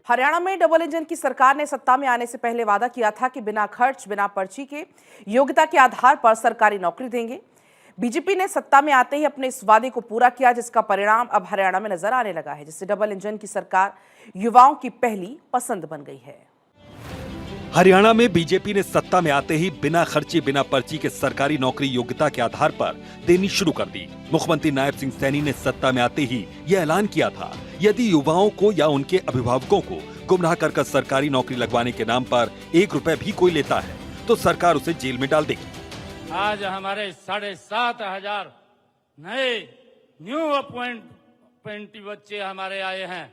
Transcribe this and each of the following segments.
हरियाणा में double engine की सरकार ने सत्ता में आने से पहले वादा किया था कि बिना खर्च, बिना पर्ची के योग्यता के आधार पर सरकारी नौकरी देंगे। बीजेपी ने सत्ता में आते ही अपने इस वादे को पूरा किया, जिसका परिणाम अब हरियाणा में नजर आने लगा है, जिससे डबल इंजन की सरकार युवाओं की पहली पसंद बन गई है। हरियाणा में बीजेपी ने सत्ता में आते ही बिना खर्ची, बिना पर्ची के सरकारी नौकरी योग्यता के आधार पर देनी शुरू कर दी। मुख्यमंत्री नायब सिंह सैनी ने सत्ता में आते ही यह ऐलान किया था, यदि युवाओं को या उनके अभिभावकों को गुमराह कर सरकारी नौकरी लगवाने के नाम पर 1 रुपए भी कोई लेता है तो सरकार उसे जेल में डाल देगी। आज हमारे 7,500 नए न्यू अपॉइंटी बच्चे हमारे आए हैं।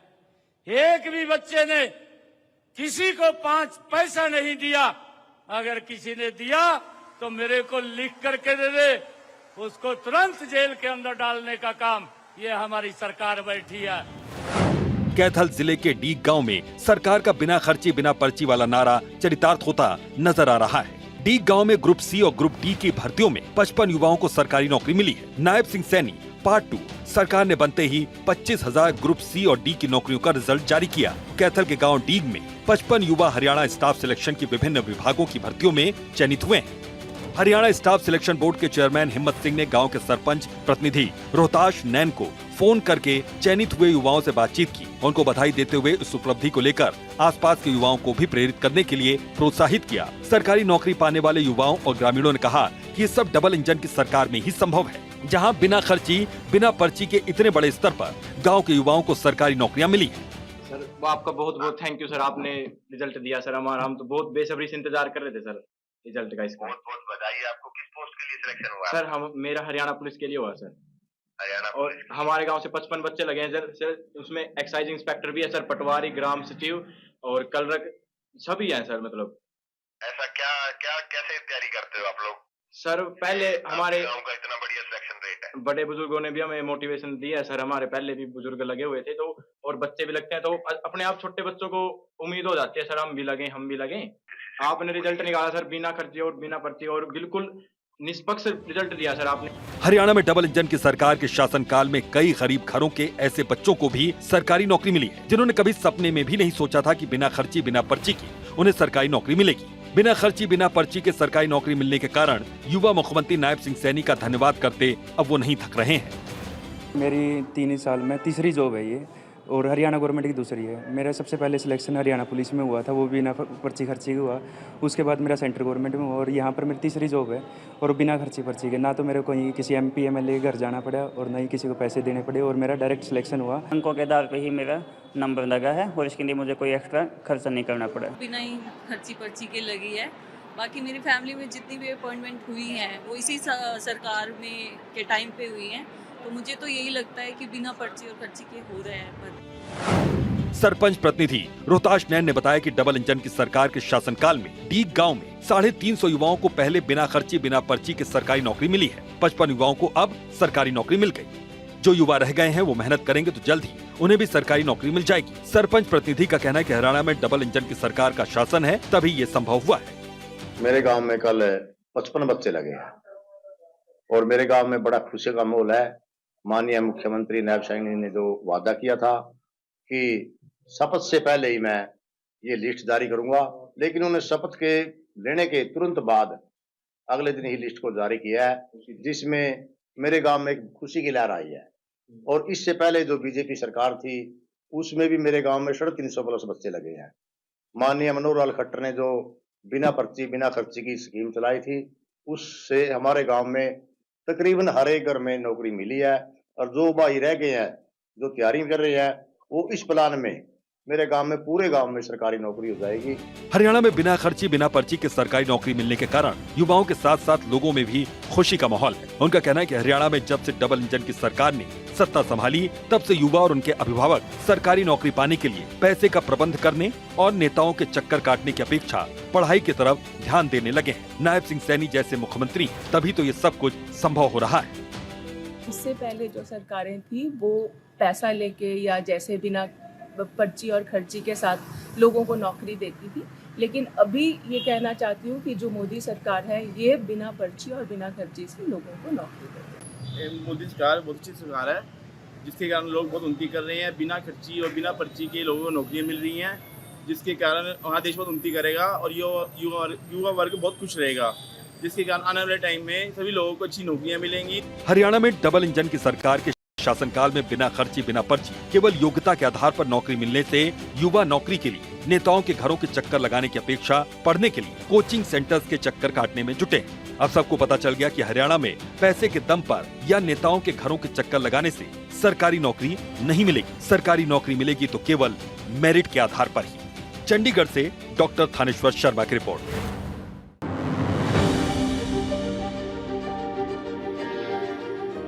एक भी बच्चे ने किसी को 5 पैसा नहीं दिया। अगर किसी ने दिया तो मेरे को लिख करके दे दे, उसको तुरंत जेल के अंदर डालने का काम ये हमारी सरकार बैठी है। कैथल जिले के डीग गांव में सरकार का बिना खर्ची बिना पर्ची वाला नारा चरितार्थ होता नजर आ रहा है। डीग गांव में ग्रुप सी और ग्रुप डी की भर्तियों में 55 युवाओं को सरकारी नौकरी मिली है। नायब सिंह सैनी पार्ट 2 सरकार ने बनते ही 25,000 ग्रुप सी और डी की नौकरियों का रिजल्ट जारी किया। कैथल के गांव डीग में 55 युवा हरियाणा स्टाफ सिलेक्शन की विभिन्न विभागों की भर्तियों में चयनित हुए हैं। हरियाणा स्टाफ सिलेक्शन बोर्ड के चेयरमैन हिम्मत सिंह ने गांव के सरपंच प्रतिनिधि रोहताश नैन को फोन करके चयनित हुए युवाओं से बातचीत की। उनको बधाई देते हुए इस उपलब्धि को लेकर आसपास के युवाओं को भी प्रेरित करने के लिए प्रोत्साहित किया। सरकारी नौकरी पाने वाले युवाओं और ग्रामीणों ने कहा कि ये सब डबल इंजन की सरकार में ही संभव है, जहां बिना खर्ची बिना पर्ची के इतने बड़े स्तर पर गाँव के युवाओं को सरकारी नौकरियाँ मिली है। सर आपका बहुत बहुत थैंक यू सर, आपने रिजल्ट दिया सर हमारा, हम तो बहुत बेसब्री से इंतजार कर रहे थे सर रिजल्ट का। इसका बहुत बहुत बधाई। आपको किस पोस्ट के लिए सिलेक्शन हुआ? सर हम मेरा हरियाणा पुलिस के लिए हुआ सर। हरियाणा और हमारे गांव से 55 बच्चे लगे हैं सर, उसमें एक्साइज इंस्पेक्टर भी है सर, पटवारी, ग्राम सचिव और कलरक सभी हैं सर। मतलब ऐसा क्या क्या कैसे तैयारी करते हो आप लोग? सर पहले हमारे गांव का इतना बढ़िया सिलेक्शन रेट है, बड़े बुजुर्गों ने भी हमें मोटिवेशन दिया है सर। हमारे पहले भी बुजुर्ग लगे हुए थे तो, और बच्चे भी लगते हैं तो अपने आप छोटे बच्चों को उम्मीद हो जाती है सर, हम भी लगे। आपने रिजल्ट निकाला सर बिना खर्चे और बिना पर्ची और बिल्कुल निष्पक्ष रिजल्ट दिया सर आपने। हरियाणा में डबल इंजन की सरकार के शासनकाल में कई गरीब घरों के ऐसे बच्चों को भी सरकारी नौकरी मिली है, जिन्होंने कभी सपने में भी नहीं सोचा था कि बिना खर्ची बिना पर्ची के उन्हें सरकारी नौकरी मिलेगी। बिना खर्ची बिना पर्ची के सरकारी नौकरी मिलने के कारण युवा मुख्यमंत्री नायब सिंह सैनी का धन्यवाद करते अब वो नहीं थक रहे हैं। मेरी 3 साल में तीसरी जॉब है ये, और हरियाणा गवर्नमेंट की दूसरी है। मेरा सबसे पहले सिलेक्शन हरियाणा पुलिस में हुआ था, वो बिना पर्ची खर्ची के हुआ। उसके बाद मेरा सेंट्रल गवर्नमेंट में हुआ और यहाँ पर मेरी तीसरी जॉब है, और बिना खर्ची पर्ची के। ना तो मेरे को किसी MP MLA घर जाना पड़ा और ना ही किसी को पैसे देने पड़े, और मेरा डायरेक्ट सिलेक्शन हुआ। अंकों के आधार पर ही मेरा नंबर लगा है और इसके लिए मुझे कोई एक्स्ट्रा खर्चा नहीं करना पड़ा। बिना ही खर्ची पर्ची के लगी है। बाकी मेरी फैमिली में जितनी भी अपॉइंटमेंट हुई हैं वो इसी सरकार में के टाइम पे हुई हैं, तो मुझे तो यही लगता है कि बिना पर्ची और खर्ची के हो रहे हैं। पर सरपंच प्रतिनिधि रोहताश नैन ने बताया कि डबल इंजन की सरकार के शासनकाल में डीग गांव में 350 युवाओं को पहले बिना खर्ची बिना पर्ची के सरकारी नौकरी मिली है। 55 युवाओं को अब सरकारी नौकरी मिल गई। जो युवा रह गए हैं वो मेहनत करेंगे तो जल्द ही उन्हें भी सरकारी नौकरी मिल जाएगी। सरपंच प्रतिनिधि का कहना है कि हरियाणा में डबल इंजन की सरकार का शासन है, तभी ये संभव हुआ है। मेरे गांव में कल 55 बच्चे लगे हैं और मेरे गांव में बड़ा खुशी का माहौल है। माननीय मुख्यमंत्री नायब सिंह ने जो वादा किया था कि शपथ से पहले ही मैं ये लिस्ट जारी करूंगा, लेकिन उन्होंने शपथ के लेने के तुरंत बाद अगले दिन ही लिस्ट को जारी किया है, जिसमें मेरे गांव में एक खुशी की लहर आई है। और इससे पहले जो बीजेपी सरकार थी उसमें भी मेरे गांव में 350 प्लस बच्चे लगे हैं। माननीय मनोहर लाल खट्टर ने जो बिना पर्ची बिना खर्ची की स्कीम चलाई थी, उससे हमारे गांव में तकरीबन हर एक घर में नौकरी मिली है। और जो भाई रह गए हैं जो तैयारी कर रहे हैं, वो इस प्लान में मेरे गांव में पूरे गांव में सरकारी नौकरी हो जाएगी। हरियाणा में बिना खर्ची बिना पर्ची के सरकारी नौकरी मिलने के कारण युवाओं के साथ साथ लोगों में भी खुशी का माहौल है। उनका कहना है कि हरियाणा में जब से डबल इंजन की सरकार ने सत्ता संभाली, तब से युवा और उनके अभिभावक सरकारी नौकरी पाने के लिए पैसे का प्रबंध करने और नेताओं के चक्कर काटने की अपेक्षा पढ़ाई की तरफ ध्यान देने लगे हैं। नायब सिंह सैनी जैसे मुख्यमंत्री, तभी तो ये सब कुछ संभव हो रहा है। इससे पहले जो सरकारें थी वो पैसा लेके या जैसे बिना पर्ची और खर्ची के साथ लोगों को नौकरी देती थी, लेकिन अभी ये कहना चाहती हूँ कि जो मोदी सरकार है ये बिना पर्ची और बिना खर्ची से लोगों को नौकरी देती है। मोदी सरकार बहुत अच्छी सरकार है जिसके कारण लोग बहुत उन्नति कर रहे हैं। बिना खर्ची और बिना पर्ची के लोगों को नौकरियां मिल रही हैं, जिसके कारण वहाँ देश बहुत उन्नति करेगा और युवा वर्ग बहुत खुश रहेगा, जिसके कारण आने वाले टाइम में सभी लोगों को अच्छी नौकरियां मिलेंगी। हरियाणा में डबल इंजन की सरकार के शासनकाल में बिना खर्ची बिना पर्ची केवल योग्यता के आधार पर नौकरी मिलने से युवा नौकरी के लिए नेताओं के घरों के चक्कर लगाने की अपेक्षा पढ़ने के लिए कोचिंग सेंटर्स के चक्कर काटने में जुटे। अब सबको पता चल गया कि हरियाणा में पैसे के दम पर या नेताओं के घरों के चक्कर लगाने से सरकारी नौकरी नहीं मिलेगी। सरकारी नौकरी मिलेगी तो केवल मेरिट के आधार पर ही। चंडीगढ़ से डॉक्टर थानेश्वर शर्मा की रिपोर्ट।